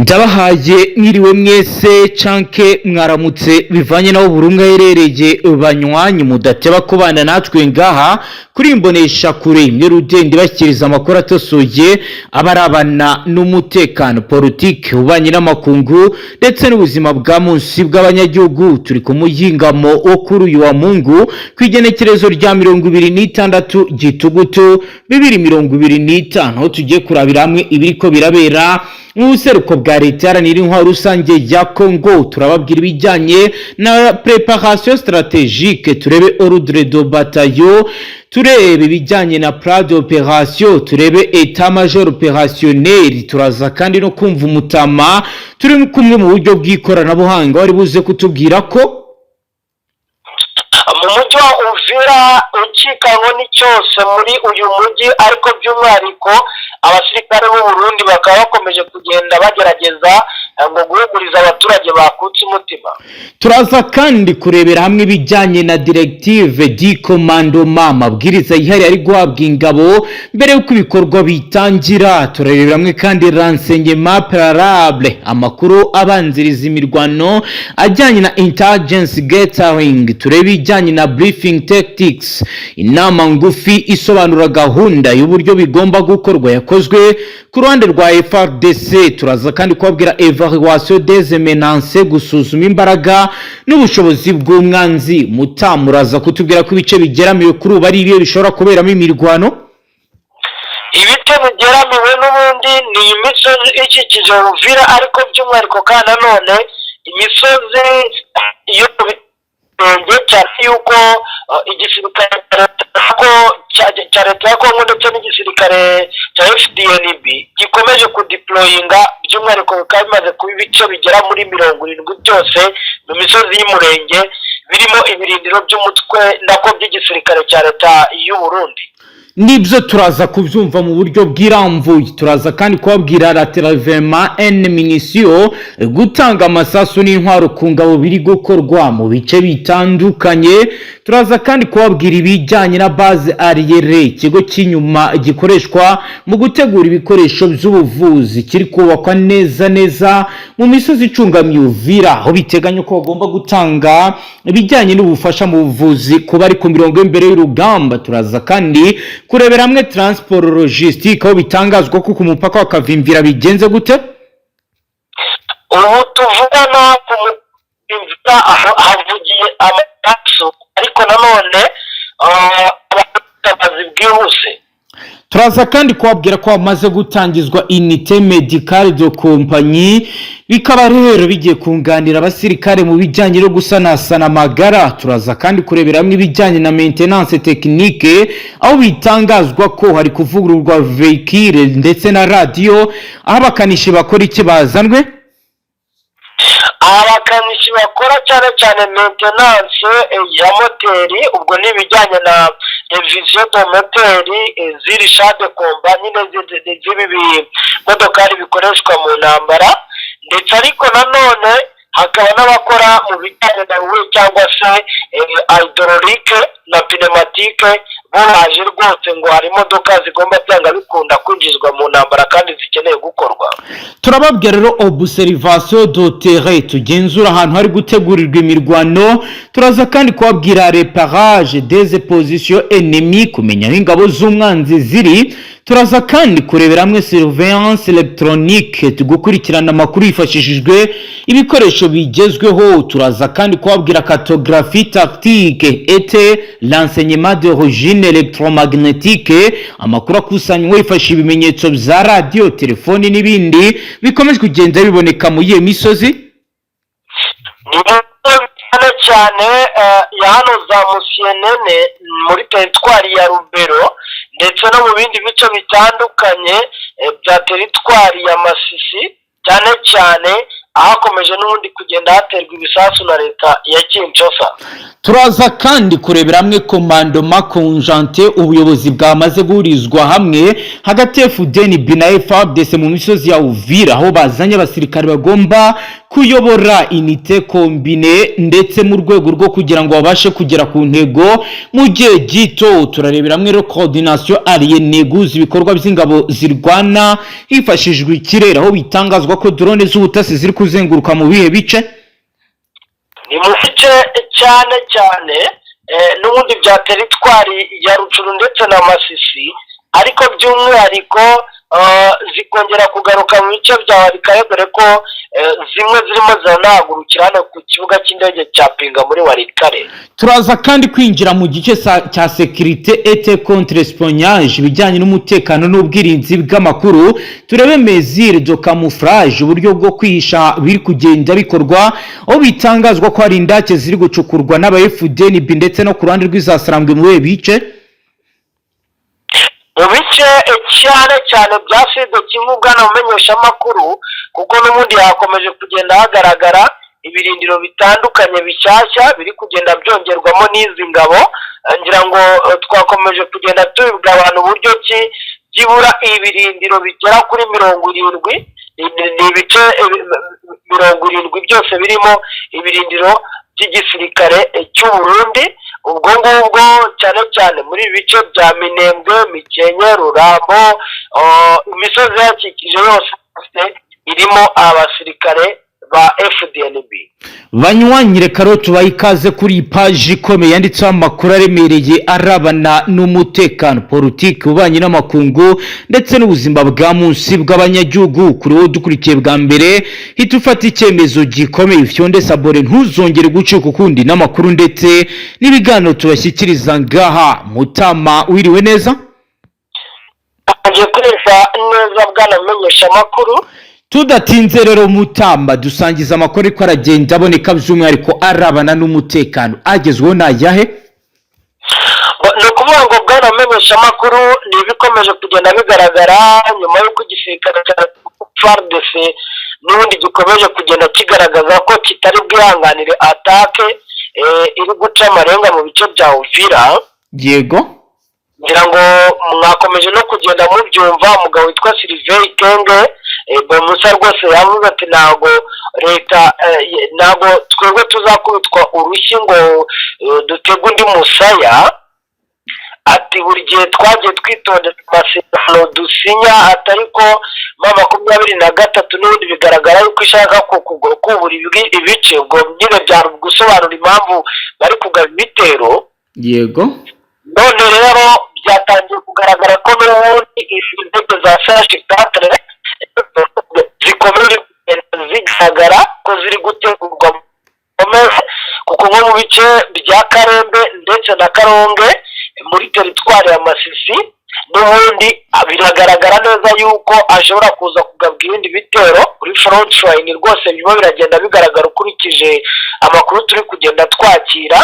Ndabahaye mwiriwe mwese canke mwaramutse bivanye naho burumwe herereye banywanyi mudateba kubana natwe ngaha kuri imbonesha kure imwe rudende bashyikiriza amakuru atosoye abarabana n'umutekano politike ubanye n'amakungu ndetse n'ubuzima bwa munsi bw'abanyagihugu. Turi ku muyingamo wo kuri uyu wa Mungu kwigenekerezo rya 26 Gitugutu 2025 aho tugiye kurabira hamwe ibiriko birabera n'ubuseruko bwa leta yaranira intwaro rusange ya Congo. Turababwira ibijyanye na préparation stratégique, turebe ordre de bataillon, turebe ibijyanye na plan d'opération, turebe état major opérationnel, turaza kandi no kumva umutama turi kumwe mu buryo bw'ikoranabuhanga wari buze kutubwira ko mu mujyi wa Uvira ucikanwe n'icyose muri uyu mujyi, ariko by'umwihariko abasirikare b'u Burundi bakaba bakomeje kugenda bagerageza ngo guhuguriza abaturage bakutse umutima. Turaza kandi kurebera hamwe ibijyanye na directive di commandement, amabwiriza yihari ari guhabwa ingabo mbere y'uko ibikorwa bitangira. Turarebera hamwe kandi renseignement préalable, amakuru abanziriza imirwano ajyanye na intelligence gathering, turebe ibijyanye na briefing tactics, inama ngufi isobanura gahunda y'uburyo bigomba gukorwa yakozwe ku ruhande rwa FARDC. Turaza kandi kubabwira evaluation des menaces, gusuzuma imbaraga n'ubushobozi bw'umwanzi. Mutamuraza kutubwira ko ibice bigeramiwe kuri ubu ari ibiyo bishobora kuberamo imirwano. Ibice bigeramiwe n'ubundi ni imisozi ikikije Uvira, ariko by'umwihariko kandi nanone imisozi iyo cyane yuko igisirikare cya leta ya Congo ndetse n'igisirikare cya FDNB gikomeje kudeployinga, by'umwihariko bikaba bimaze kuba ibice bigera muri 70 byose mu misozi y'umurenge birimo ibirindiro by'umutwe nako by'igisirikare cya leta y'u Burundi. Nibyo turaza kubyumva mu buryo bw'iramvuye. Turaza kandi kubabwira latéralement en munition, gutanga amasasu n'intwaro ku ngabo biri gukorwa mu bice bitandukanye. Turaza kandi kubabwira ibijyanye na base arrière, ikigo cy'inyuma gikoreshwa mu gutegura ibikoresho by'ubuvuzi kiri kubakwa neza mu misozi icungamiye Uvira, aho biteganya ko bagomba gutanga ibijyanye n'ubufasha mu buvuzi ku bari ku mirongo imbere y'urugamba. Turaza kandi kurebera hamwe transport logistique, aho bitangazwa ko ku mupaka wa Kavimvira bigenze gute. Ubu tuvugana ku mupaka havugiye amaso, ariko nanone abatabazi bwihuse. Turaza kandi kubabwira ko bamaze gutangizwa unité médicale de compagnie, bikaba rero bigiye kunganira abasirikare mu bijyanye no gusanasana amagara. Turaza kandi kurebera hamwe ibijyanye na maintenance technique, aho bitangazwa ko hari kuvugururwa vehicle ndetse na radio, aho abakanishi bakora iki bazanwe. Abakanishi bakora cyane maintenance ya moteri, ubwo ni ibijyanye na revision de moteri ziri shade kompanyi z'ibi modokari bikoreshwa mu ntambara, ndetse ariko nanone hakaba n'abakora mu bijyanye na huile cyangwa se hydraulique na pneumatique. Baje rwose ngo hari imodoka zigomba byanga bikunda kwinjizwa mu ntambara kandi zikeneye gukorwa. Turababwira rero observation de terrain, tugenzura ahantu hari gutegurirwa imirwano. Turaza kandi kubabwira reparage des positions ennemies, kumenya aho ingabo z'umwanzi ziri. Turaza kandi kurebera hamwe surveillance électronique, tugukurikirana amakuru yifashishijwe ibikoresho bigezweho. Turaza kandi kubabwira cartographie tactique et l'enseignement d'origine électromagnétique, amakuru akusanywa hifashishije ibimenyetso bya radio, telefoni n'ibindi bikomeje kugenda biboneka mu iyo misozi. Cyane ya hano za Musienene muri teritwari ya Rubero ndetse no mu bindi bice bitandukanye bya teritwari ya Masisi, cyane ahakomeje n'ubundi kugenda haterwa ibisasu na leta ya Kinshasa. Turaza kandi kurebera hamwe komandoma conjointe ubuyobozi bwamaze guhurizwa hamwe hagati ya FDNB na FARDC mu misozi ya Uvira, aho bazanye abasirikare bagomba kuyobora unité combine ndetse mu rwego rwo kugira ngo babashe kugera ku ntego mu gihe gito. Turarebera hamwe ro coordination alliée guza ibikorwa by'ingabo zirwana hifashishijwe ikirere, aho bitangazwa ko drone z'ubutasi ziri kuzenguruka mu bihe bice ni mu bice cyane cyane n'ubundi bya teritwari ya Rucuru ndetse na Masisi, ariko by'umwihariko zikongera kugaruka mu bice bya Walikale, dore ko zimwe zirimo ziranahagurukira hano ku kibuga cy'indege cya Pinga muri Walikale. Turaza kandi kwinjira mu gice cya sécurité et contre-espionnage, ibijyanye n'umutekano n'ubwirinzi bw'amakuru. Turebe mesure de camouflage, uburyo bwo kwihisha biri kugenda bikorwa, aho bitangazwa ko hari indake ziri gucukurwa n'aba FDNB ndetse no ku ruhande rw'izasarambwe mu bice mu bice cyane cyane bya Sud Kivu bwana umenyesha amakuru, kuko n'ubundi hakomeje kugenda hagaragara ibirindiro bitandukanye bishyashya biri kugenda byongerwamo n'izi ngabo. Ngira ngo twakomeje kugenda tubibwa abantu uburyo ki byibura ibirindiro bigera kuri 70, ni ibice 70 byose birimo ibirindiro by'igisirikare cy'u Burundi. Ubwo ngubwo cyane cyane muri bice bya Minembwe, Mikenke, Rurambo, imisozi yakikije yose irimo abasirikare ba FDNB. Banywanyi reka rero tubaye ikaze kuri page ikomeye yanditseho amakuru aremereye arabana n'umutekano, politiki, ububanyi n'amakungu ndetse n'ubuzima bwa munsi bw'abanyagihugu. Kuri wowe dukurikiye bwa mbere hita ufata icyemezo gikomeye, fyonde sabore ntuzongere gucika ukundi n'amakuru ndetse n'ibiganiro tubashyikiriza ngaha. Mutama wiriwe neza? Aje kureza neza bwana umenyesha amakuru. Tudatinze rero Mutamba, dusangiza amakuru ko aragenda aboneka by'umwihariko arabana n'umutekano agezweho n'ayahe? Ni ukuvuga ngo bwana umenyesha amakuru ni ibikomeje kugenda bigaragara nyuma y'uko igisirikare cya FARDC n'ubundi gikomeje kugenda kigaragaza ko kitari bwihanganire atake iri guca amarenga mu bice bya Uvira. Yego, ngira ngo mwakomeje no kugenda mubyumva. Umugabo witwa Sylvain Ikenge Musa rwose yavuze ati ntago leta ntago twebwe tuzakubitwa urushyi ngo dutege undi musaya. Ati buri gihe twagiye twitondera amasezerano dusinya, atariko 23 n'ubundi bigaragara yuko ishaka kubura ibice, ubwo nyine byari gusobanura impamvu bari kugaba ibitero. yego, none rero byatangiye kugaragara ko n'ubundi izi ndege za Sash-4 zikomeje zigaragara ko ziri gutegurwa kuko nko mu bice bya Karembe ndetse na Karonge muri teritwari ya Masisi, n'ubundi biragaragara neza yuko ashobora kuza kugabwa ibindi bitero kuri front line. Rwose birimo biragenda bigaragara ukurikije amakuru turi kugenda twakira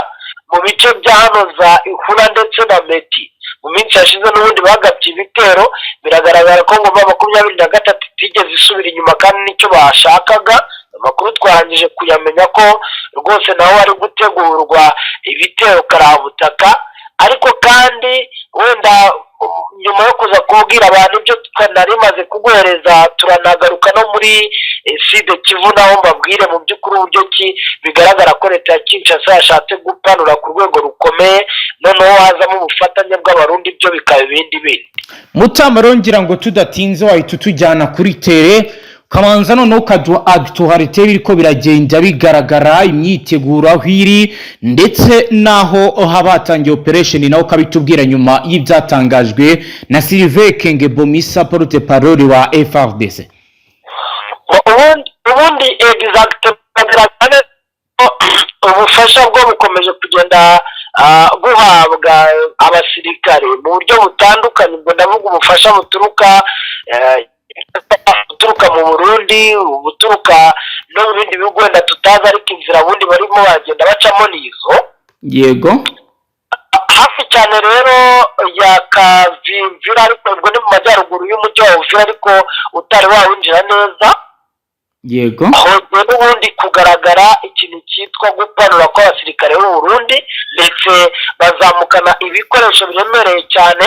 mu bice bya hano za Ihura ndetse na Meti. Mu minsi yashize n'ubundi bagabye ibitero, biragaragara ko ngo 23 itigeze isubira inyuma kandi nicyo bashakaga. Amakuru twarangije kuyamenya ko rwose naho ari gutegurwa ibitero karabutaka, ariko kandi wenda nyuma yo kuza kubwira abantu ibyo twanari maze kuguhereza, turanagaruka no muri Sud Kivu naho mbabwire mu by'ukuri uburyo ki bigaragara ko leta ya Kinshasa yashatse gupanura ku rwego rukomeye, noneho hazamo ubufatanye bw'abarundi, byo bikaba ibindi bindi. Mutama rongera ngo tudatinze wahita tujyana kuri tere kamanza noneho kaduha actualité biriko biragenda bigaragara imyiteguro aho iri ndetse naho habatangiye operation naho kabitubwira nyuma y'ibyatangajwe na Sylvain Ikenge Bomisa porte parole wa FARDC. Ubundi exactement ubufasha bwo bukomeje kugenda guhabwa abasirikare mu buryo butandukanye. Ubwo ndavuga ubufasha buturuka mu Burundi, buturuka no mu bindi bihugu wenda tutazi, ariko inzira bundi barimo bagenda bacamo nizo. Yego, hafi cyane rero ya Kavimvira, ariko ubwo ni mu majyaruguru y'umujyi wa Uvira ariko utari wawinjira neza. yego aho n'ubundi kugaragara ikintu cyitwa gupanura kw'abasirikare b'u Burundi ndetse bazamukana ibikoresho biremereye cyane,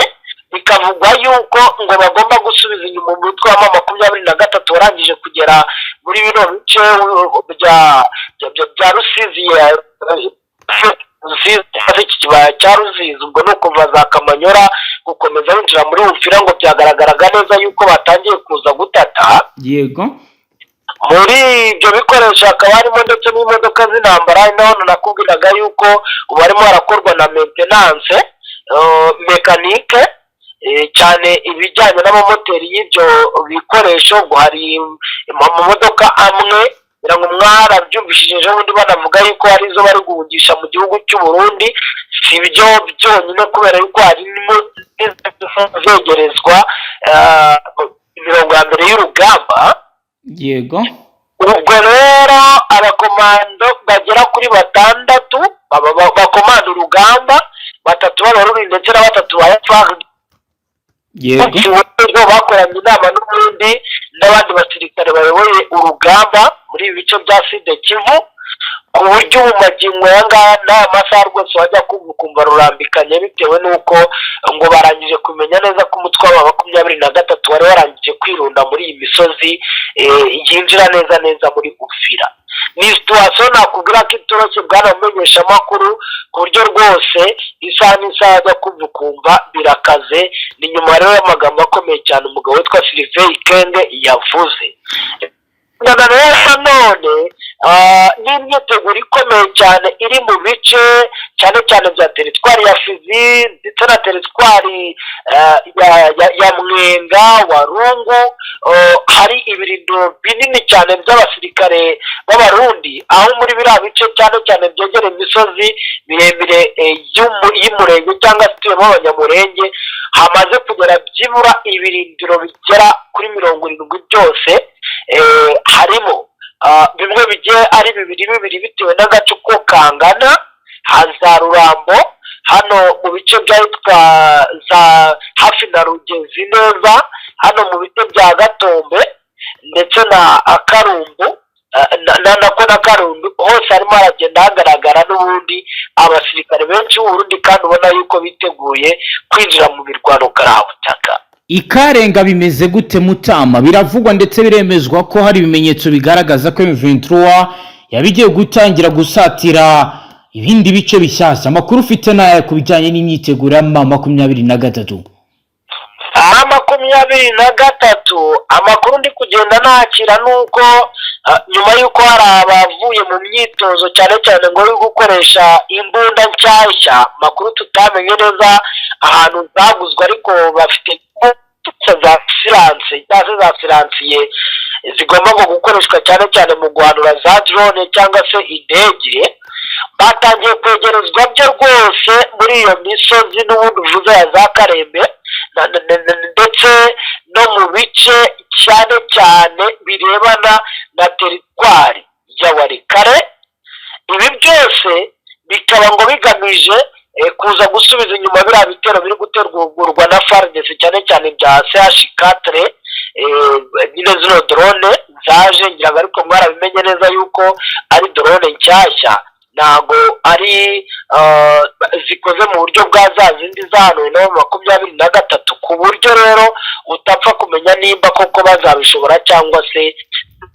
bikavugwa yuko ngo bagomba gusubiza inyuma umutwe wa M23 warangije kugera muri bino bice bya Rusizi ikibaya cya Ruzizi, ubwo ni ukuva za Kamanyora gukomeza winjira muri Uvira, ngo byagaragaraga neza yuko batangiye kuza gutata. yego muri ibyo bikoresho hakaba harimo ndetse n'imodoka z'intambara, naho nakubwiraga yuko ubu harimo harakorwa na maintenance mekanike cyane ibijyanye n'amamoteri y'ibyo bikoresho, ngo hari amamodoka amwe kugira ngo mwarabyumvishije ejo bundi banavuga yuko hari izo bari guhungisha mu gihugu cy'u Burundi. Si ibyo byonyine kubera yuko harimo zegerezwa imirongo ya mbere y'urugamba, yego ubwo rero abakomando bagera kuri 6 bakomanda urugamba, 3 b'abarundi ndetse na 3 ba FARDC, yego bakoranye inama n'ubundi n'abandi basirikare bayoboye urugamba muri ibi bice bya Sud Kivu, ku buryo ubu magingo yangaya n'aya masaha rwose wajya kumva rurambikanye, bitewe n'uko ngo barangije kumenya neza ko umutwe wa 23 wari warangije kwirunda muri iyi misozi yinjira neza muri Uvira. Ni situation nakubwira ko itoroshye bwanamenyesha amakuru, ku buryo rwose isaha n'isaha ajya kumva birakaze. Ni nyuma rero y'amagambo akomeye cyane umugabo witwa Sylvain Ikenge yavuze. None n'imyiteguro ikomeye cyane iri mu bice cyane cyane bya teritwari ya Fizi ndetse na teritwari ya Mwenga wa Rungu. Hari ibirindo binini cyane by'abasirikare b'abarundi, aho muri biriya bice cyane cyane byegereye imisozi miremire y'umurenge cyangwa se ituyemo abanyamurenge, hamaze kugera byibura ibirindiro bigera kuri 70 byose. Harimo bimwe bigiye ari bibiri bitewe n'agace uko kangana, haza Rurambo hano mu bice byitwa za hafi na Rugezi neza, hano mu bice bya Gatombe ndetse na Karumbu na Karundu, hose harimo haragenda hagaragara n'ubundi abasirikare benshi b'Uburundi, kandi ubona yuko biteguye kwinjira mu mirwano karabutaka. Ikarenga bimeze gute Mutama? Biravugwa ndetse biremezwa ko hari ibimenyetso bigaragaza ko M23 yabigiye gutangira gusatira ibindi bice bishyashya. Amakuru ufite nayo kubijyanye n'imyiteguro ya M23? M23 amakuru ndi kugenda nakira nuko nyuma yuko hari abavuye mu myitozo cyane cyane ngo yo gukoresha imbunda nshyashya, makuru tutamenye neza ahantu zaguzwe, ariko bafite za siransiye zigomba ngo gukoreshwa cyane cyane mu guhanura za drone cyangwa se indege. Batangiye kwegerezwa byo rwose muri iyo misozi n'ubundi uvuze ya za Karembe ndetse no mu bice cyane cyane birebana na teritwari ya Warikare. Ibi byose bikaba ngo bigamije kuza gusubiza inyuma biriya bitero biri guterwa na FARDC cyane cyane bya CH4, nyine zino drone zaje ngira ariko mwarabimenye neza yuko ari drone nshyashya, ntago ari zikoze mu buryo bwa za zindi za hano no 23, ku buryo rero utapfa kumenya nimba koko bazabishobora cyangwa se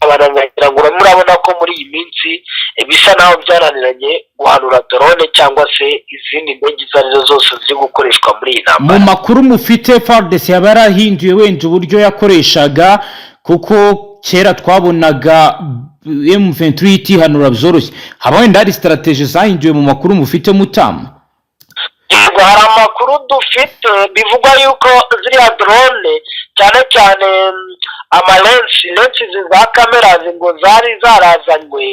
abanangira ngo murabona ko muri iyi minsi bisa naho byaraniranye guhanura drone cyangwa se izindi ndege zarizo zose ziri gukoreshwa muri iyi ntambara. Mu makuru mufite FARDC yabarahinduye wenda uburyo yakoreshaga, kuko kera twabonaga M23 itihanura byoroshye. Haba wenda hari strategy zahinduwe mu makuru mufite Mutama? Yego, hari amakuru dufite bivugwa yuko ziriya drone cyane cyane lensi za kamera ngo zari zarazanywe,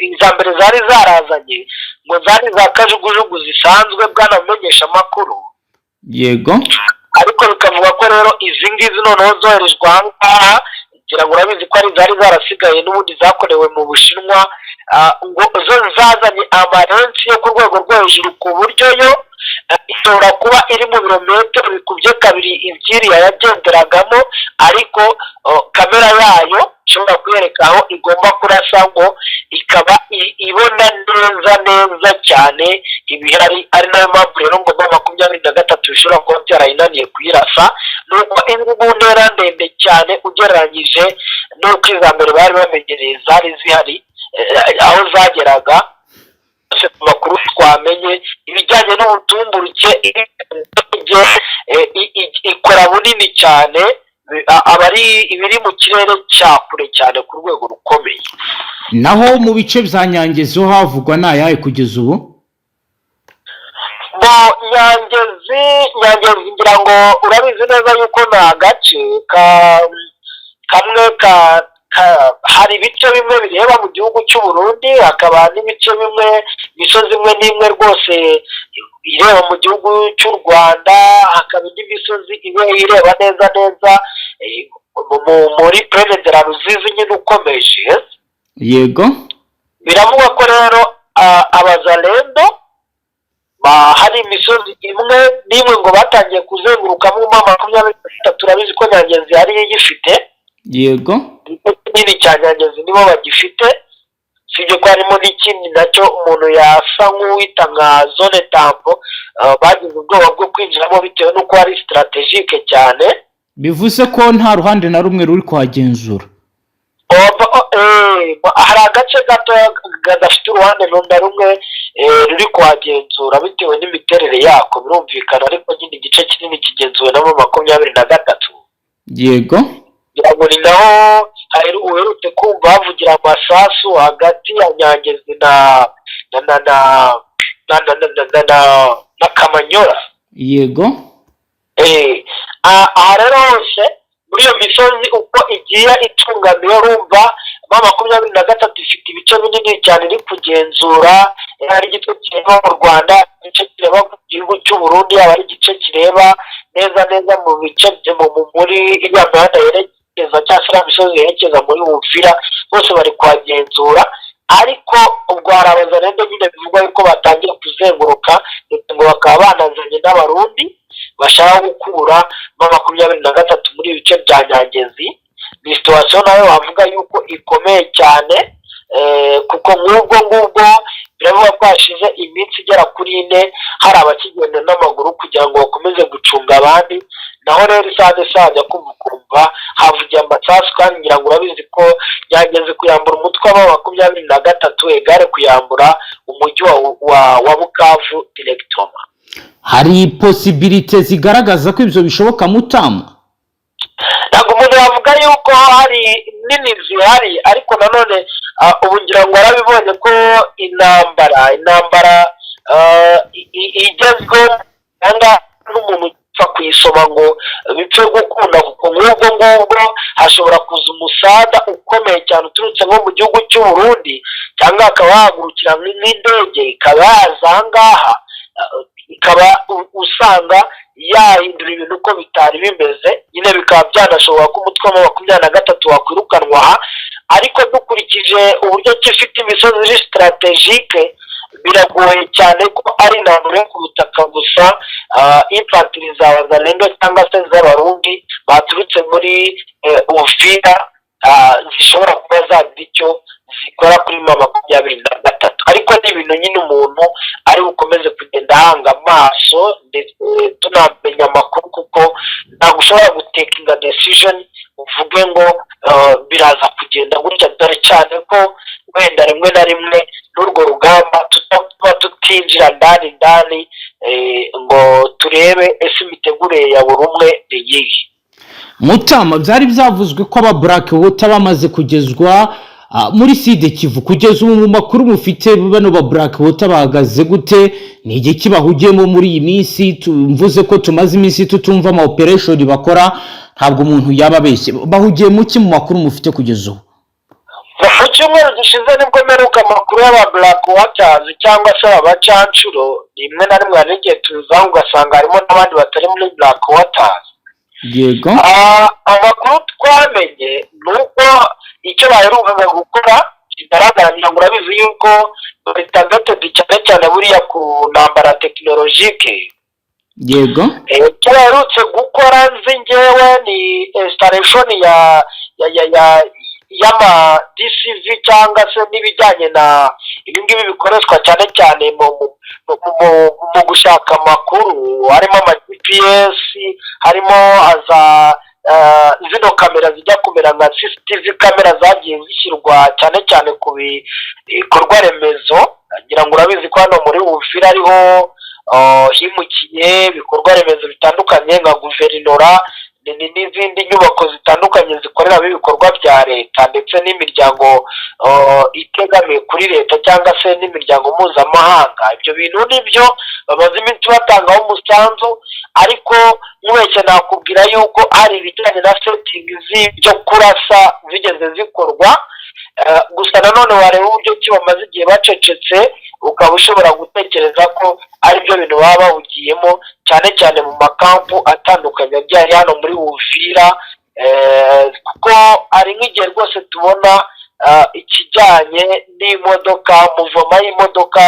iza mbere zari zarazanye ngo zari za kajugujugu zisanzwe bwanamenyesha amakuru. Yego, ariko bikavuga ko rero izi ngizi noneho zoherejwe ahangaha, ngira ngo urabizi ko ari zari zarasigaye n'ubundi zakorewe mu Bushinwa, ngo zo zazanye amarensi yo ku rwego rwo hejuru, ku buryo yo ishobora kuba iri mu birometero bikubye kabiri ibyiriya yagenderagamo, ariko kamera yayo ishobora kwereka aho igomba kurasa ngo ikaba ibona neza cyane ibihari, ari nayo mpamvu rero ngo 23 bishobora kuba byarayinaniye kuyirasa, nuko iri mu ntera ndende cyane ugereranyije n'uko iza mbere bari bamenyereye zari zihari aho zageraga. Makuru twamenye ibijyanye n'ubutumburuke ikora bunini cyane, abari ibiri mu kirere cya kure cyane ku rwego rukomeye. Naho mu bice bya Nyangezi ho havugwa nayahe kugeza ubu? Nyangezi ngira ngo urabizi neza yuko ni agace kamwe hari ibice bimwe bireba mu gihugu cy'u Burundi, hakaba n'ibice bimwe, imisozi imwe n'imwe rwose ireba mu gihugu cy'u Rwanda, hakaba indi misozi ireba neza muri Plaine de la Ruzizi nyine ukomeje. Yego, biravuga ko rero abazalendo hari imisozi imwe n'imwe ngo batangiye kuzengurukamo 23, turabizi ko Nyangezi yari yifite. Yego, nini cyane Nyangezi nibo bagifite, sibyo ko harimo n'ikindi nacyo umuntu yasa nk'uwita nka zone tampo, bagize ubwoba bwo kwinjiramo bitewe n'uko ari strategique cyane. bivuze ko nta ruhande na rumwe ruri kuhagenzura. Hari agace gato gadafite uruhande na rumwe ruri kuhagenzura bitewe n'imiterere yako, birumvikana, ariko nyine igice kinini kigenzuwe na 23. Yego, ngo ni naho uherutse kumva havugira amasasu hagati ya Nyangezi na Kamanyora. yego, aha rero hose muri iyo misozi uko igiye itungamiye, urumva 23 ifite ibice binini cyane iri kugenzura, ari igice kireba mu Rwanda, igice kireba mu gihugu cy'u Burundi, ari igice kireba neza mu bice muri iriya mihanda yerekeza cyangwa se imisozi yerekeza muri Uvira, bose bari kuhagenzura. Ariko ubwo hari abazalendo nyine bivugwa yuko batangiye kuzenguruka, ndetse ngo bakaba banazanye n'abarundi bashaka gukura 23 muri ibice bya Nyangezi. Ni situation nayo wavuga yuko ikomeye cyane, kuko nk'ubwo biravuga ko hashize iminsi igera kuri 4 hari abakigenda n'amaguru kugira ngo bakomeze gucunga abandi. Naho rero isade kumva havugiye amasasu, kandi ngira ngo urabizi ko Nyangezi kuyambura umutwe wa 23 egare kuyambura umujyi wa Bukavu directement. hari possibilité zigaragaza ko ibyo bishoboka Mutama? Ntabwo umuntu yavuga yuko hari nini zihari, ariko nanone ubu ngira ngo arabibonye ko intambara igezweho cyangwa n'umuntu upfa kuyisoma ngo bipfe gukunda, kuko nk'ubwo hashobora kuza umusada ukomeye cyane uturutse nko mu gihugu cy'u Burundi, cyangwa hakaba hahagurukira nk'indege ikaba yaza aha ngaha, ikaba usanga yahindura ibintu uko bitari bimeze, nyine bikaba byanashobora ko umutwe wa 23 wakwirukanwa aha. Ariko dukurikije uburyo gifite imisozi iri strategique, biragoye cyane ko ari intambwe ku butaka gusa. Infantry z'abazalendo cyangwa se z'abarundi baturutse muri Uvira zishobora kuba zagira icyo zikora kuri 23, ariko ni ibintu nyine umuntu ari bukomeze kugenda ahanga amaso, ndetse tunamenya amakuru, kuko ntabwo ushobora gutekinga decision uvuge ngo biraza kugenda gutya, dore cyane ko wenda rimwe na rimwe n'urwo rugamba tutaba tutinjira ndani ngo turebe ese imitegurire ya buri umwe ni iyihe. Mutama, byari byavuzwe ko aba Black Water bamaze kugezwa muri Sud Kivu. Kugeza ubu mu makuru mufite bano ba Black Water bahagaze gute? Ni igiki bahugiyemo muri iyi minsi? Mvuze ko tumaze iminsi tutumva ama operation bakora, ntabwo umuntu yababeshye. Bahugiye mu ki mu makuru mufite kugeza ubu? Mu cyumweru gishize nibwo meruka amakuru y'aba Black Waters cyangwa se abacancuro, rimwe na rimwe n'igihe tuzaho ugasanga harimo n'abandi batari muri Black Waters. Yego, amakuru twamenye nuko icyo baherukaga gukora kigaragara, ngo urabizi yuko targeted cyane cyane buriya ku ntambara tekinolojike. yego icyo baherutse gukora nzi ngewe ni installation y'ama DCV cyangwa se n'ibijyanye na ibi ngibi bikoreshwa cyane cyane mu gushaka amakuru, harimo ama GPS, harimo zino kamera zijya kumera nka CCTV kamera zagiye zishyirwa cyane cyane ku bikorwa remezo. ngira ngo urabizi ko hano muri Uvira ariho himukiye ibikorwa remezo bitandukanye nka guverinora n'izindi nyubako zitandukanye zikoreramo ibikorwa bya leta ndetse n'imiryango itegamiye kuri leta cyangwa se n'imiryango mpuzamahanga. ibyo bintu nibyo bamaze iminsi batangaho umusanzu, ariko mwese nakubwira yuko hari ibijyanye na setting z'ibyo kurasa zigeze zikorwa. gusa nanone wareba uburyo ki bamaze igihe bacecetse, ukaba ushobora gutekereza ko ari byo bintu baba bawugiyemo cyane cyane mu makampu atandukanye agiye hano muri Uvira, kuko ari nk'igihe rwose tubona ikijyanye n'imodoka, muvoma y'imodoka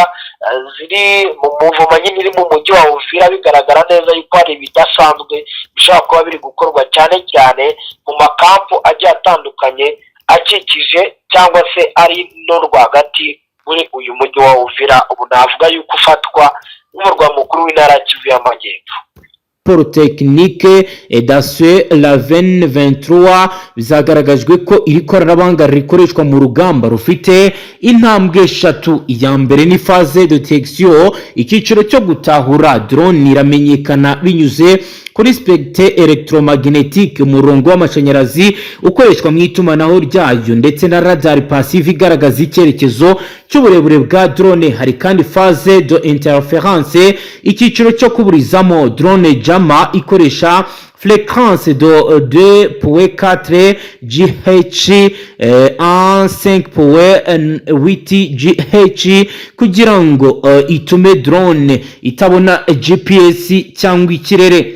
ziri mu muvoma nyine iri mu mujyi wa Uvira, bigaragara neza yuko hari ibidasanzwe bishobora kuba biri gukorwa cyane cyane mu makampu agiye atandukanye akikije cyangwa se ari no rwagati muri uyu mujyi wa Uvira. ubu navuga yuko ufatwa nk'umurwa mukuru w'intara ya Kivu y'Amajyepfo. Polytechnique Edaswe Laven 23 bizagaragajwe ko iri koranabuhanga rikoreshwa mu rugamba rufite intambwe 3. iya mbere ni phase de detection, icyiciro cyo gutahura drone iramenyekana binyuze kuri spectre electromagnetique, umurongo w'amashanyarazi ukoreshwa mu itumanaho ryayo, ndetse na radar passive igaragaza icyerekezo cy'uburebure bwa drone. hari kandi phase de interference, icyiciro cyo kuburizamo drone jama ikoresha fréquence de 2.4 GHz en 5.8 GHz kugira ngo itume drone itabona GPS cyangwa ikirere.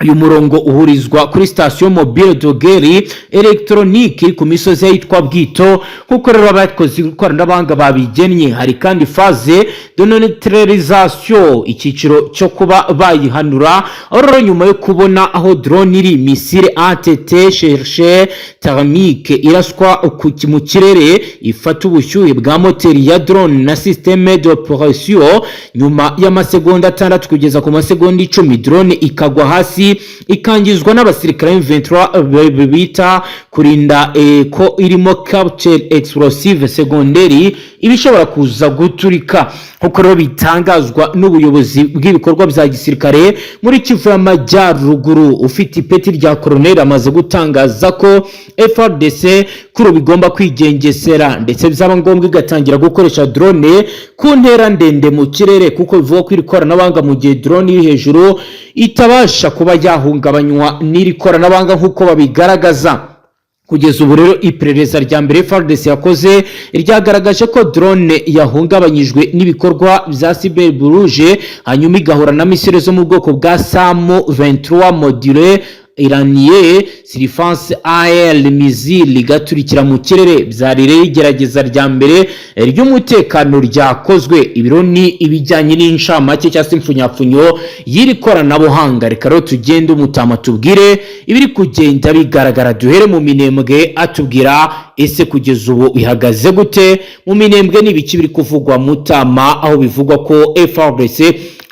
uyu murongo uhurizwa kuri station mobile de guerre electronique ku misozi yitwa Bwito, kuko rero abakoze ikoranabuhanga babigennye. hari kandi phase de neutralisation, icyiciro cyo kuba bayihanura. aho nyuma yo kubona aho drone iri, missile ATT cherche thermique iraswa mu kirere ifata ubushyuhe bwa moteri ya drone na systeme d'operation. nyuma y'amasegonda 6 kugeza ku masegonda 10 drone ikagwa hasi ikangizwa n'abasirikare M23 bita kurinda ko irimo capture explosive secondaire ibishobora kuza guturika. kuko rero bitangazwa n'ubuyobozi bw'ibikorwa bya gisirikare muri Kivu y'Amajyaruguru, ufite ipeti rya colonel amaze gutangaza ko FARDC kuri bigomba kwigengesera ndetse byaba ngombwa igatangira gukoresha drone ku ntera ndende mu kirere, kuko bivuga ko iri koranabuhanga mu gihe drone iri hejuru itabasha kuba yahungabanywa n'iri koranabuhanga nk'uko babigaragaza. kugeza ubu rero iperereza rya mbere FARDC yakoze ryagaragaje ko drone yahungabanyijwe n'ibikorwa bya cyber rouge, hanyuma igahura na misile zo mu bwoko bwa SAM 23 module iraniye sirifance AL missile igaturikira mu kirere. byari rero igerageza rya mbere ry'umutekano ryakozwe. ibiro ni ibijyanye n'inshamake cyangwa se imfunyapfunyo y'iri koranabuhanga. reka rero tugende umutama tubwire ibiri kugenda bigaragara. duhere mu Minembwe atubwira ese kugeza ubu ihagaze gute mu Minembwe, n'ibiki biri kuvugwa mutama, aho bivugwa ko FARDC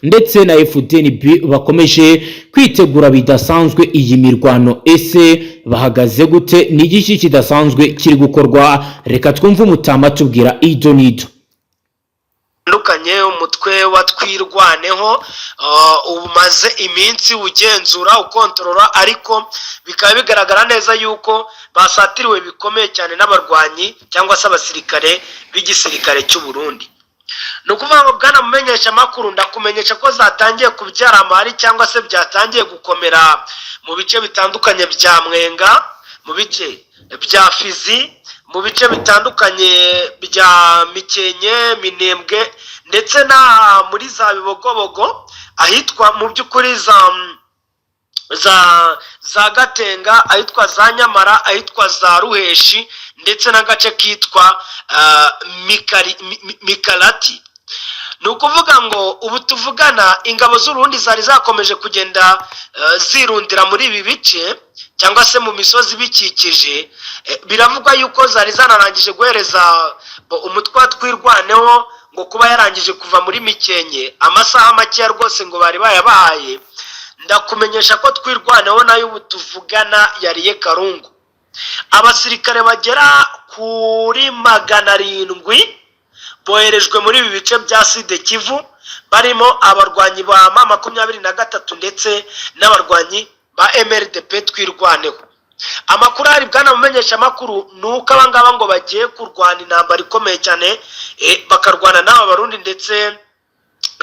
ndetse na FDNB bakomeje kwitegura bidasanzwe iyi mirwano. ese bahagaze gute, n'igiki kidasanzwe kiri gukorwa? reka twumve umutama tubwira idonido. ndukanye umutwe wa twirwaneho umaze iminsi ugenzura ukontorora, ariko bikaba bigaragara neza yuko basatiriwe bikomeye cyane n'abarwanyi cyangwa se abasirikare b'igisirikare cy'u Burundi. nukuvuga ngo bwana mumenyesha makuru, ndakumenyesha ko zatangiye kubyara amahari cyangwa se byatangiye gukomera mu bice bitandukanye bya Mwenga, mu bice bya Fizi, mu bice bitandukanye bya Mikenye, Minembwe ndetse na muri za Bibogobogo, ahitwa mu by'ukuri za Gatenga, ahitwa za Nyamara, ahitwa za Ruheshi ndetse n'agace kitwa Mikarati. ni ukuvuga ngo ubu tuvugana ingabo z'urundi zari zakomeje kugenda zirundira muri ibi bice cyangwa se mu misozi bikikije. Biravugwa yuko zari zanarangije guhereza umutwe wa Twirwaneho ngo kuba yarangije kuva muri Mikenke amasaha make rwose ngo bari bayabahaye. Ndakumenyesha ko Twirwaneho nayo ubu tuvugana yariye Karungu. Abasirikare bagera kuri 700 boherejwe muri ibi bice bya Sud Kivu, barimo abarwanyi ba M23 ndetse n'abarwanyi ba MRDP Twirwaneho. Amakuru ari bwana mumenyesha makuru nuko abangaba ngo bagiye kurwana intambara ikomeye cyane, bakarwana n'aba barundi ndetse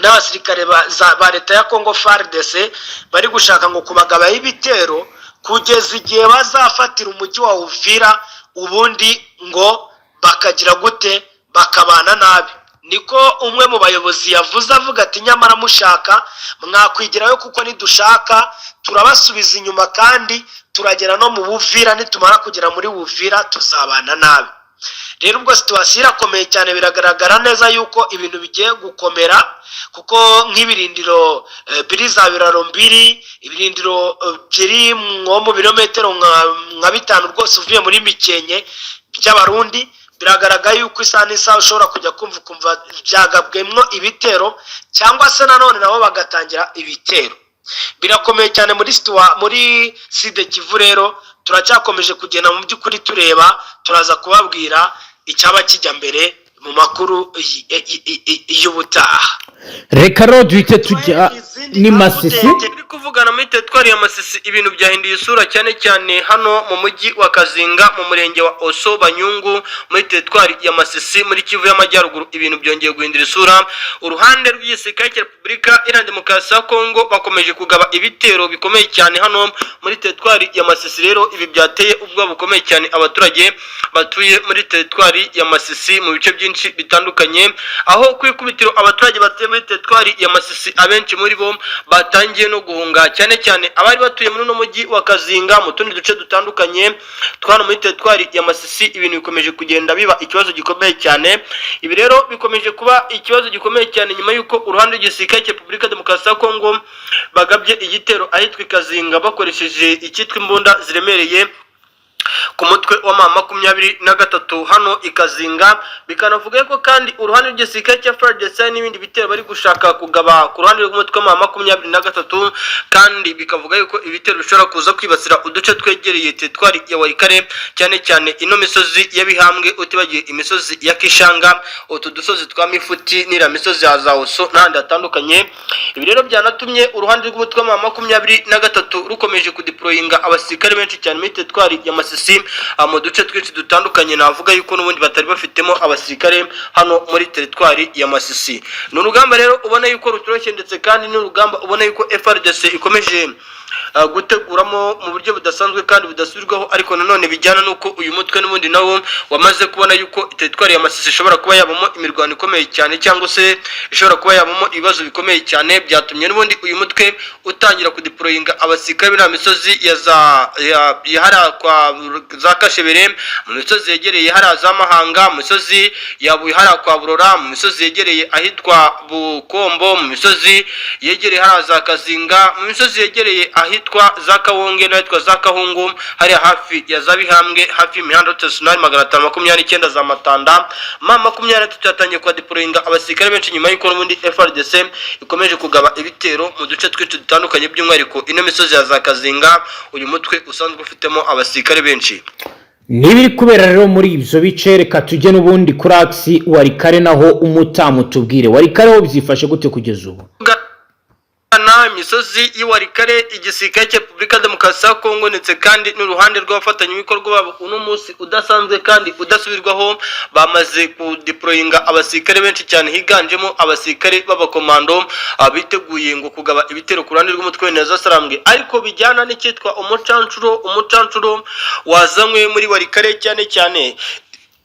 n'abasirikare ba leta ya Congo FARDC bari gushaka ngo kubagaba y'ibitero kugeza igihe bazafatira umujyi wa Uvira, ubundi ngo bakagira gute bakabana nabi. Niko umwe mu bayobozi yavuze avuga ati nyamara mushaka mwakwigirayo kuko nidushaka turabasubiza inyuma kandi turagera no mu Buvira, nitumara kugera muri Buvira tuzabana nabi. Rero ubwo situation irakomeye cyane, biragaragara neza yuko ibintu bigiye gukomera kuko nk'ibirindiro biriza biraro mbiri, ibirindiro biri mu birometero nka 5 rwose uvuye muri Mikenke by'abarundi. Biragaragara yuko isa ushobora kujya kumva byagabwemwo ibitero cyangwa se nanone nabo bagatangira ibitero. Birakomeye cyane muri Sud Kivu. Rero turacyakomeje kugenda mu by'ukuri tureba, turaza kubabwira icyaba kijya mbere mu makuru y'ubutaha. Reka rero duhite tujya ni Masisi. Turi kuvugana muri teritwari ya Masisi, ibintu byahinduye isura cyane cyane hano mu mujyi wa Kazinga mu murenge wa Oso Banyungu muri teritwari ya Masisi muri Kivu y'Amajyaruguru. Ibintu byongeye guhindura isura. Uruhande rw'igisirikare cya Repubulika Iharanira Demokarasi ya Kongo bakomeje kugaba ibitero bikomeye cyane hano muri teritwari ya Masisi. Rero ibi byateye ubwoba bukomeye cyane abaturage batuye muri teritwari ya Masisi mu bice byinshi bitandukanye, aho kwikubitiro abaturage batuye muri teritwari ya Masisi abenshi muri bo batangiye no guhunga, cyane cyane abari batuye muri no mujyi wa Kazinga mu tundi duce dutandukanye twana muri teritwari ya Masisi. Ibintu bikomeje kugenda biba ikibazo gikomeye cyane. Ibi rero bikomeje kuba ikibazo gikomeye cyane nyuma yuko uruhande rw'igisirikare cya Repubulika Demokarasi ya Kongo bagabye igitero ahitwa Kazinga bakoresheje icyitwa imbunda ziremereye ku mutwe wa M23 hano Ikazinga. Bikanavuga ko kandi uruhande rw'igisirikare cya FARDC n'ibindi bitero bari gushaka kugaba ku ruhande rw'umutwe wa M23, kandi bikavuga yuko ibitero bishobora kuza kwibasira uduce twegereye teritwari ya Walikale, cyane cyane ino misozi y'abihambwe utibagiye imisozi ya Kishanga, utu dusozi twa Mifuti n'ira misozi ya Zaoso n'ahandi hatandukanye. Ibi rero byanatumye uruhande rw'umutwe wa M23 rukomeje kudeployinga abasirikare benshi cyane muri teritwari ya Masisi mu duce twinshi dutandukanye. Navuga yuko n'ubundi batari bafitemo abasirikare hano muri teritwari ya Masisi. Ni urugamba rero ubona yuko rutoroshye, ndetse kandi ni urugamba ubona yuko FARDC ikomeje guteguramo mu buryo budasanzwe kandi budasubirwaho, ariko nanone bijyana nuko uyu mutwe n'ubundi nawo wamaze kubona yuko teritwari ya Masisi ishobora kuba yabamo imirwano ikomeye cyane, cyangwa se ishobora kuba yabamo ibibazo bikomeye cyane. Byatumye n'ubundi uyu mutwe utangira kudeployinga abasirikare b'ina misozi ya hara kwa za Kashebere, mu misozi yegereye hara za Mahanga, mu misozi ya Buhara kwa Burora, mu misozi yegereye ahitwa Bukombo, mu misozi yegereye hara za Kazinga, mu misozi yegereye ahitwa za Kawonge n'ahitwa za Kahungu, hari hafi ya za Bihambwe, hafi y'imihanda National 529 za Matanda. M23 cyatangiye kwa deployinga abasirikare benshi nyuma y'uko n'ubundi FARDC ikomeje kugaba ibitero mu duce twinshi dutandukanye, by'umwihariko ino misozi ya za Kazinga uyu mutwe usanzwe ufitemo abasirikare benshi. Nibiri kubera rero muri ibyo bice, reka tujye n'ubundi kuri Axi Walikale naho umutamu tubwire Walikale ho byifashe gute kugeza ubu. Imisozi y'Iwalikale, igisirikare cya Repubulika Demokarasi ya Kongo ndetse kandi n'uruhande rw'abafatanyabikorwa babo uno munsi udasanzwe kandi udasubirwaho bamaze kudeployinga abasirikare benshi cyane, higanjemo abasirikare b'abakomando biteguye ngo kugaba ibitero ku ruhande rw'umutwe w'Intare Sarambwe, ariko bijyana n'icyitwa umucancuro wazanywe muri Walikale, cyane cyane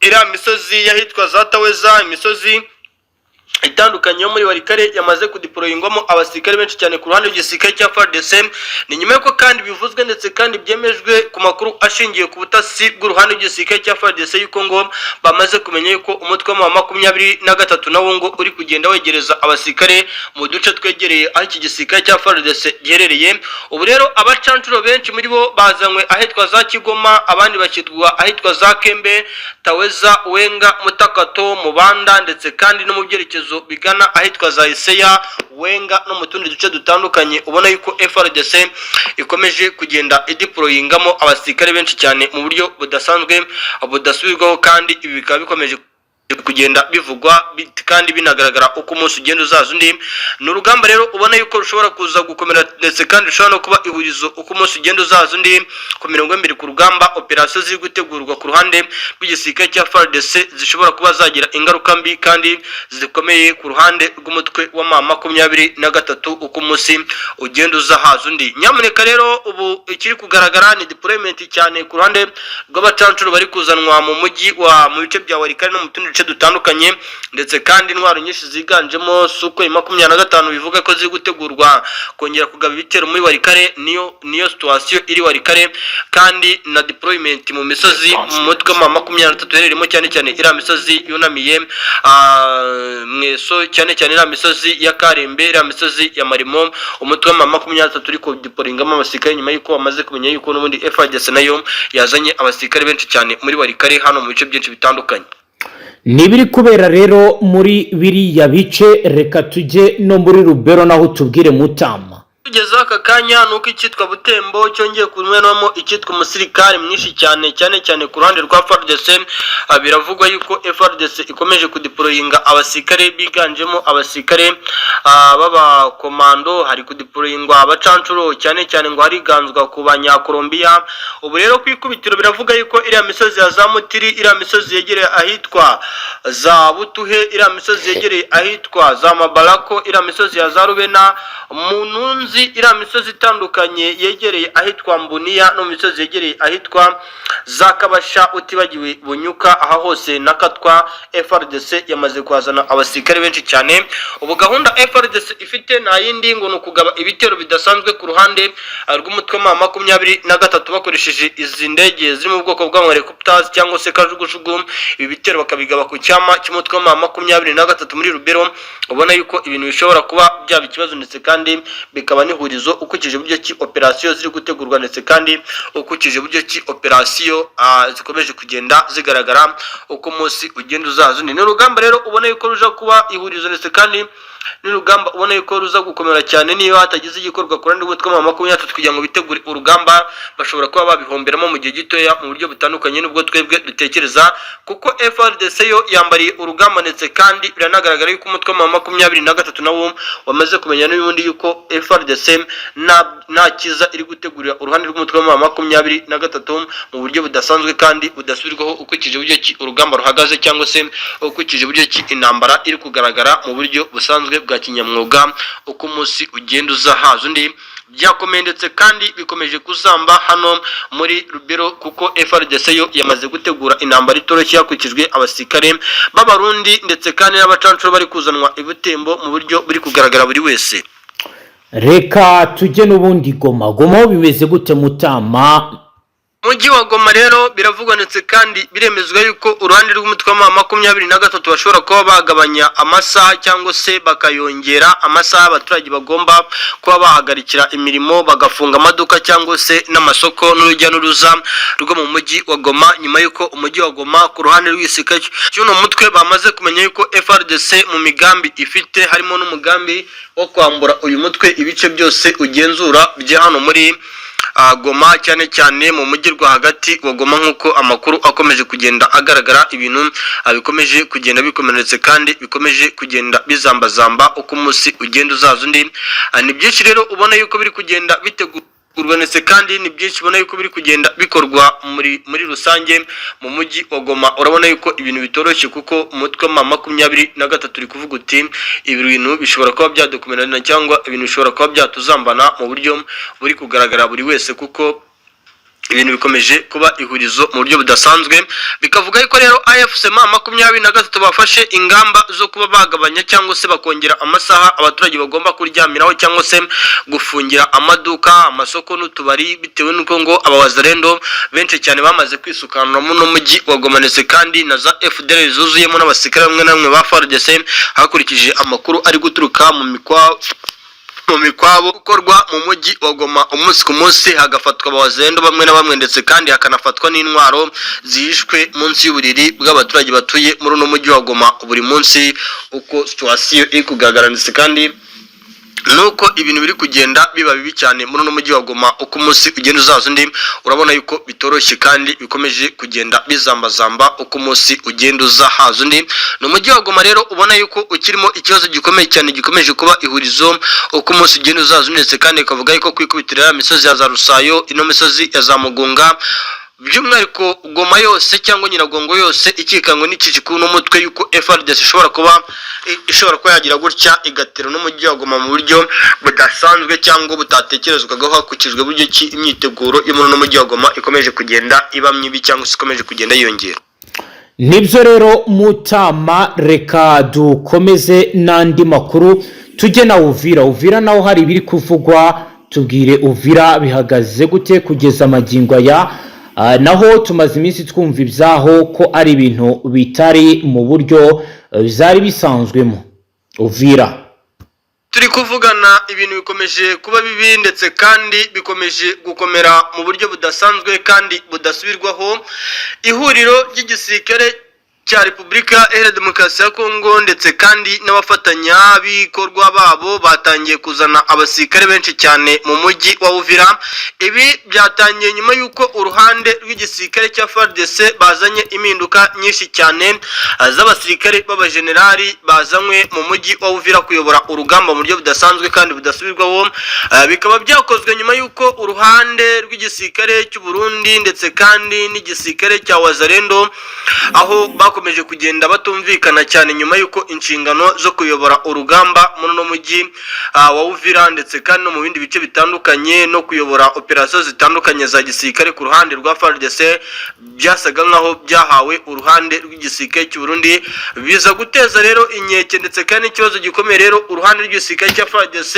iriya misozi yahitwa za Taweza, imisozi itandukanye yo muri Warikare yamaze kudeployingwamo abasirikare benshi cyane ku ruhande rw'igisirikare cya FARDC. Ni nyuma yuko kandi bivuzwe ndetse kandi byemejwe ku makuru ashingiye ku butasi bw'uruhande rw'igisirikare cya FARDC yuko ngo bamaze kumenya yuko umutwe wa 23 nawo ngo uri kugenda wegereza abasirikare mu duce twegereye aho iki gisirikare cya FARDC giherereye. Ubu rero abacancuro benshi muri bo bazanywe ahitwa za Kigoma, abandi bakitwa ahitwa za Kembe, Taweza, Wenga, Mutakato, Mubanda ndetse kandi no mu byerekezo bigana ahitwa za Iseya, Wenga no mu tundi duce dutandukanye. Ubona yuko FARDC ikomeje kugenda ideployingamo abasirikare benshi cyane mu buryo budasanzwe budasubirwaho, kandi ibi bikaba bikomeje kugenda bivugwa kandi binagaragara uko umunsi ugenda uzaza undi. Ni urugamba rero ubona yuko rushobora kuza gukomera ndetse kandi rushobora no kuba ihurizo uko umunsi ugenda uzaza undi. Ku mirongo y'mbere ku rugamba operasiyo ziri gutegurwa ku ruhande rw'igisirikare cya FARDC zishobora kuba zagira ingaruka mbi kandi zikomeye ku ruhande rw'umutwe wa 23 uko umunsi ugenda uzahaza undi. Nyamuneka rero ubu ikiri kugaragara ni deployment cyane ku ruhande rw'abacancuro bari kuzanwa mu mujyi wa mu bice bya Warikare no mu tundi duce dutandukanye, ndetse kandi intwaro nyinshi ziganjemo Sukhoi 25 bivuga ko ziri gutegurwa kongera kugaba ibitero muri Warikare. Niyo situation iri Warikare, kandi na deployment mu misozi mu mutwe wa 23 hereremo cyane cyane iriya misozi yunamiye Mweso, cyane cyane iriya misozi ya Karembe, iriya misozi ya Marimo. Umutwe wa 23 uri ko deployingamo abasirikare nyuma yuko bamaze kumenya yuko n'ubundi FARDC nayo yazanye abasirikare benshi cyane muri Warikare hano mu bice byinshi bitandukanye. Nibiri kubera rero muri biriya bice, reka tujye no muri Rubero naho tubwire Mutama. Tugeze aka kanya nuko icyitwa Butembo cyongeye kumenwamo icyitwa umusirikare mwinshi cyane ku ruhande rwa FARDC. Biravugwa yuko FARDC ikomeje kudeployinga abasirikare biganjemo abasirikare baba komando, hari kudeployingwa abacancuro cyane ngo hariganzwa ku Banyakolombia. Ubu rero kwikubitiro biravuga yuko iriya misozi ya za Mutiri, iriya misozi yegereye ahitwa za Butuhe, iriya misozi yegereye ahitwa za Mabarako, iriya misozi ya za Rubena, Mununzi, iriya misozi itandukanye yegereye ahitwa Mbuniya no misozi yegereye ahitwa za Kabasha, utibagiwe Bunyuka, aha hose nakatwa FARDC yamaze kwazana abasirikare benshi cyane. Ubu gahunda FARDC ifite nta yindi ngo nukugaba ibitero bidasanzwe ku ruhande rw'umutwe wa 23 bakoresheje izi ndege ziri mu bwoko bwa helicopters cyangwa se kajugujugu. Ibi bitero bakabigaba ku cyama cy'umutwe wa 23 muri Rubero. Ubona yuko ibintu bishobora kuba byaba ikibazo ndetse kandi bikaba n'ihurizo ukukije buryo ki operasiyo ziri gutegurwa ndetse kandi ukukije buryo ki operasiyo zikomeje kugenda zigaragara uko umunsi ugenda uzaza undi. Ni urugamba rero ubona yuko ruja kuba ihurizo ndetse kandi n'urugamba ubona yuko ruza gukomera cyane. Niyo hatagize igikorwa ku ruhande rw'umutwe wa 23 kugira ngo bitegure urugamba, bashobora kuba babihomberamo mu gihe gitoya mu buryo butandukanye n'ubwo twebwe dutekereza, kuko FARDC yo yambariye urugamba ndetse kandi biranagaragara yuko umutwe wa 23 nawo wamaze kumenya n'ubundi yuko FARDC nta kiza iri gutegurira uruhande rw'umutwe wa 23 mu buryo budasanzwe kandi budasubirwaho ukukije buryo ki urugamba ruhagaze cyangwa se ukukije buryo ki intambara iri kugaragara mu buryo busanzwe bwa kinyamwuga uko umunsi ugenda uzahaza undi. Byakomeye ndetse kandi bikomeje kuzamba hano muri Rubero, kuko FARDC yo yamaze gutegura intambara itoroshye hakurikijwe abasirikare b'Abarundi ndetse kandi n'abacancuro bari kuzanwa i Butembo mu buryo buri kugaragara buri wese. Reka tujye n'ubundi Goma bimeze gute Mutama? Mujyi wa Goma rero biravugwa ndetse kandi biremezwa yuko uruhande rw'umutwe wa 23 bashobora kuba bagabanya amasaha cyangwa se bakayongera amasaha abaturage bagomba kuba bahagarikira imirimo, bagafunga amaduka cyangwa se n'amasoko n'urujya n'uruza rwo mu mujyi wa Goma, nyuma yuko umujyi wa Goma ku ruhande rw'isika cy'uno mutwe bamaze kumenya yuko FARDC mu migambi ifite harimo n'umugambi wo kwambura uyu mutwe ibice byose ugenzura bya hano muri Goma, cyane mu mujyi rwagati wa Goma, nkuko amakuru akomeje kugenda agaragara. Ibintu bikomeje kugenda bikomeretse kandi bikomeje kugenda bizambazamba uko umunsi ugenda uzaza undi. Ni byinshi rero ubona yuko biri kugenda bitegurwa ndetse kandi ni byinshi ubona yuko biri kugenda bikorwa muri rusange mu mujyi wa Goma. Urabona yuko ibintu bitoroshye kuko umutwe wa 23 uri kuvuga uti ibintu bishobora kuba byadokumentarana cyangwa ibintu bishobora kuba byatuzambana mu buryo buri kugaragara buri wese, kuko ibintu bikomeje kuba ihurizo mu buryo budasanzwe, bikavuga yuko rero AFCM 23 bafashe ingamba zo kuba bagabanya cyangwa se bakongera amasaha abaturage bagomba kuryamiraho cyangwa se gufungira amaduka, amasoko n'utubari, bitewe nuko ngo abawazarendo benshi cyane bamaze kwisukanura mu mujyi wa Goma, ndetse kandi na za FDL zuzuyemo n'abasirikare bamwe na bamwe ba FARDC, hakurikije amakuru ari guturuka mu mikwabo gukorwa mu mujyi wa Goma umunsi ku munsi, hagafatwa abawazarendo bamwe na bamwe, ndetse kandi hakanafatwa n'intwaro zihishwe munsi y'uburiri bw'abaturage batuye muri uno mujyi wa Goma buri munsi, uko situation iri kugaragara, ndetse kandi nuko ibintu biri kugenda biba bibi cyane muri uno mujyi wa Goma. Uko umunsi ugenda uzaza undi, urabona yuko bitoroshye kandi bikomeje kugenda bizambazamba uko umunsi ugenda uza haza undi. Ni umujyi wa Goma rero ubona yuko ukirimo ikibazo gikomeye cyane gikomeje kuba ihurizo uko umunsi ugenda uzaza undi, ndetse kandi ikavuga yuko kwikubitira imisozi ya za Rusayo, ino misozi ya za Mugunga, by'umwihariko Goma yose cyangwa Nyiragongo yose ikikangwa n'ikijiko n'umutwe yuko FARDC ishobora kuba yagira gutya igatera n'umujyi wa Goma mu buryo budasanzwe cyangwa butatekerezwagaho, hakurikijwe buryo ki imyiteguro yo muri uno mujyi wa Goma ikomeje kugenda iba mibi cyangwa se ikomeje kugenda yiyongera. Nibyo rero Mutama, reka dukomeze n'andi makuru tujye na Uvira naho hari ibiri kuvugwa, tubwire Uvira bihagaze gute kugeza amagingo aya. Naho tumaze iminsi twumva ibyaho ko ari ibintu bitari mu buryo byari bisanzwemo. Uvira turi kuvugana ibintu bikomeje kuba bibi, ndetse kandi bikomeje gukomera mu buryo budasanzwe kandi budasubirwaho. Ihuriro ry'igisirikare cya Repubulika Iharanira Demokarasi ya Kongo ndetse kandi n'abafatanyabikorwa babo batangiye kuzana abasirikare benshi cyane mu mujyi wa Uvira. Ibi byatangiye nyuma y'uko uruhande rw'igisirikare cya FARDC bazanye impinduka nyinshi cyane z'abasirikare b'abajenerali bazanywe mu mujyi wa Uvira kuyobora urugamba mu buryo budasanzwe kandi budasubirwaho. Bikaba byakozwe nyuma y'uko uruhande rw'igisirikare cy'u Burundi ndetse kandi n'igisirikare cya Wazalendo aho bakomeje kugenda batumvikana cyane nyuma y'uko inshingano zo kuyobora urugamba muri no mujyi wa Uvira ndetse kandi no mu bindi bice bitandukanye no kuyobora operasiyo zitandukanye za gisirikare ku ruhande rwa FARDC byasaga nkaho byahawe uruhande rw'igisirikare cy'u Burundi, biza guteza rero inkeke ndetse kandi ikibazo gikomeye rero uruhande rw'igisirikare cya FARDC.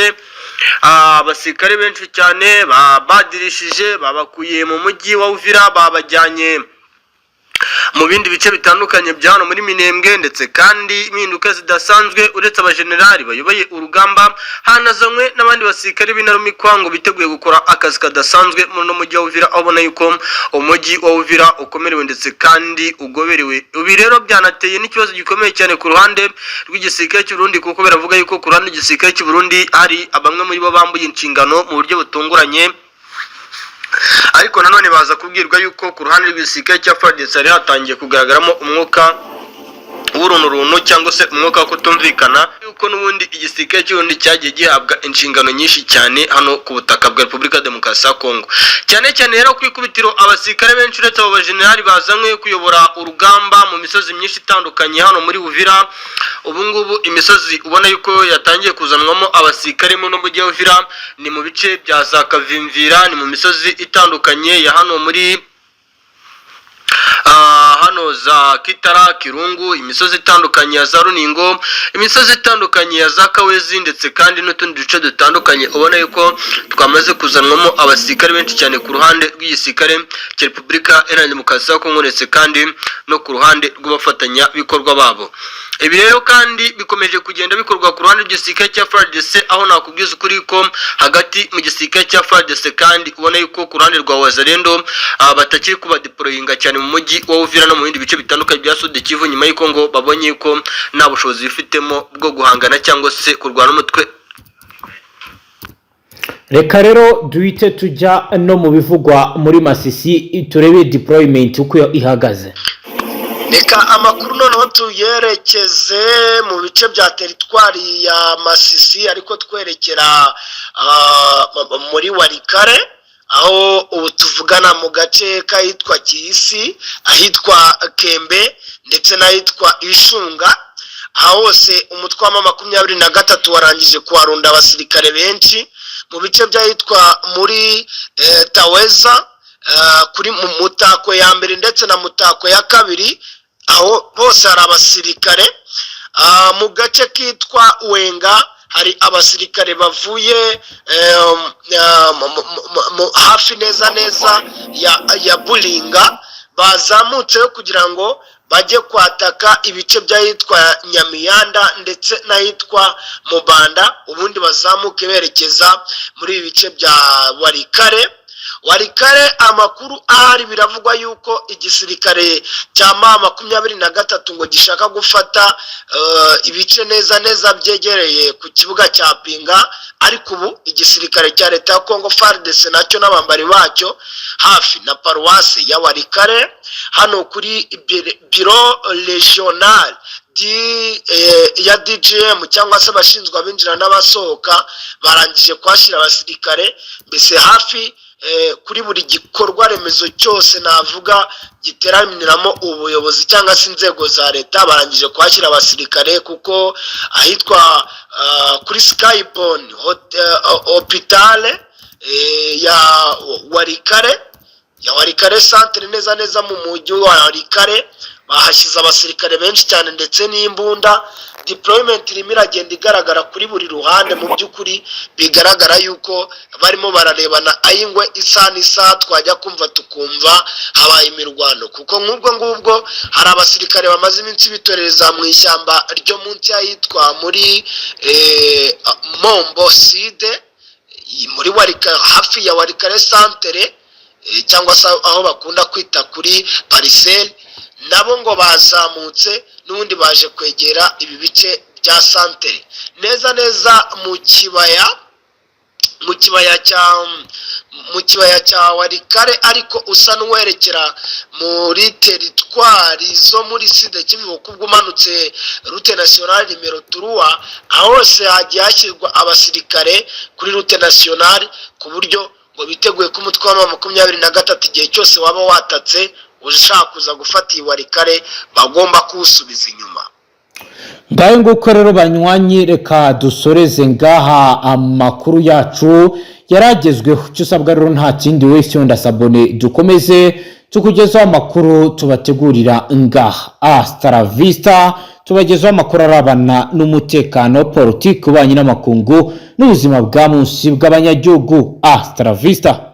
Abasirikare benshi cyane badirishije babakuye mu mujyi wa Uvira babajyanye mu bindi bice bitandukanye bya hano muri Minembwe, ndetse kandi impinduka zidasanzwe uretse abajenerali bayoboye urugamba hanazanywe n'abandi basirikare b'intarumikwa ngo biteguye gukora akazi kadasanzwe muri no mujyi wa Uvira, aho ubona yuko umujyi wa Uvira ukomerewe ndetse kandi ugoberewe. Ubi rero byanateye n'ikibazo gikomeye cyane ku ruhande rw'igisirikare cy'u Burundi, kuko baravuga yuko ku ruhande rw'igisirikare cy'u Burundi hari bamwe muri bo bambuye inshingano mu buryo butunguranye, ariko nanone baza kubwirwa yuko ku ruhande rw'igisirikare cya FARDC hari hatangiye kugaragaramo umwuka w'urunturuntu cyangwa se umwuka wo kutumvikana, yuko n'ubundi igisirikare cy'ubundi cyagiye gihabwa inshingano nyinshi cyane hano ku butaka bwa Repubulika Demokarasi ya Kongo, cyane cyane rero ku ikubitiro abasirikare benshi uretse abo bajenerali bazanywe kuyobora urugamba mu misozi myinshi itandukanye hano muri Uvira. Ubu ngubu imisozi ubona yuko yatangiye kuzanwamo abasirikare mu mujyi wa Uvira ni mu bice bya za Kavimvira, ni mu misozi itandukanye ya hano muri hano za Kitara, Kirungu, imisozi itandukanye ya za Runingo, imisozi itandukanye ya za Kawezi ndetse kandi n'utundi duce dutandukanye. Ubona yuko twamaze kuzanwamo abasirikare benshi cyane ku ruhande rw'igisirikare cya Repubulika Iharanira Demokarasi ya Kongo ndetse kandi no ku ruhande rw'abafatanya bikorwa babo. Ibi rero kandi bikomeje kugenda bikorwa ku ruhande rw'igisirikare cya FARDC, aho nakubwiza ukuri ko hagati mu gisirikare cya FARDC kandi ubona yuko ku ruhande rwa Wazalendo batakiri kuba deployinga cyane mu mujyi wa Uvira no mu bindi bice bitandukanye bya Sud Kivu, nyuma y'uko ngo babonye ko nta bushobozi bifitemo bwo guhangana cyangwa se kurwana umutwe. Reka rero duhite tujya no mu bivugwa muri Masisi turebe deployment uko ihagaze. Reka amakuru noneho tuyerekeze mu bice bya teritwari ya Masisi, ariko twerekera muri Warikare, aho ubu tuvugana mu gace kahitwa Kiyisi, ahitwa Kembe ndetse n'ahitwa Ishunga. Aho hose umutwe wa 23 warangije kuharunda abasirikare benshi mu bice by'ahitwa muri Taweza, kuri mu mutako ya mbere ndetse na mutako ya kabiri, aho bose hari abasirikare. Mu gace kitwa Wenga hari abasirikare bavuye hafi neza ya Bulinga, bazamutseyo kugira ngo bajye kwataka ibice by'ahitwa Nyamiyanda ndetse n'ahitwa Mubanda, ubundi bazamuke berekeza muri ibi bice bya Warikare. Amakuru ahari biravugwa yuko igisirikare cya M23 ngo gishaka gufata ibice neza byegereye ku kibuga cya Pinga, ariko ubu igisirikare cya leta ya Congo FARDC nacyo n'abambari bacyo hafi na paruwasi ya Warikare, hano kuri biro regional ya DGM cyangwa se abashinzwe abinjira n'abasohoka, barangije kwashyira abasirikare mbese hafi kuri buri gikorwa remezo cyose navuga giteraniramo ubuyobozi cyangwa se inzego za leta, barangije kwashyira abasirikare, kuko ahitwa kuri Skypone hopitale ya Warikare centre neza mu mujyi wa Warikare, bahashyize abasirikare benshi cyane ndetse n'imbunda. Deployment irimo iragenda igaragara kuri buri ruhande, mu by'ukuri bigaragara yuko barimo bararebana ayingwe isa twajya kumva tukumva habaye imirwano, kuko ngubwo hari abasirikare bamaze iminsi bitoreza mu ishyamba ryo munsi y'ahitwa muri Mombo Side, muri Warikare, hafi ya Warikare centre, cyangwa se aho bakunda kwita kuri Parcelle, nabo ngo bazamutse n'ubundi baje kwegera ibi bice bya santere neza mu kibaya cya Warikare, ariko usa n'uwerekera muri teritwari zo muri Sud Kivu, kubwo umanutse route nationale nimero 3, aho hose hagiye hashyirwa abasirikare kuri route nationale, ku buryo ngo biteguye ko umutwe wa M23 igihe cyose waba watatse ushaka kuza gufata iyi Warikare bagomba kuwusubiza inyuma. Ngayo nguko rero banywanyi, reka dusoreze ngaha amakuru yacu yaragezweho. Cyo usabwa rero nta kindi, wese ndasabone dukomeze tukugezaho amakuru tubategurira ngaha. Hasta la vista, tubagezaho amakuru arabana n'umutekano, politiki, ububanyi n'amakungu n'ubuzima bwa munsi bw'abanyagihugu. Hasta la vista.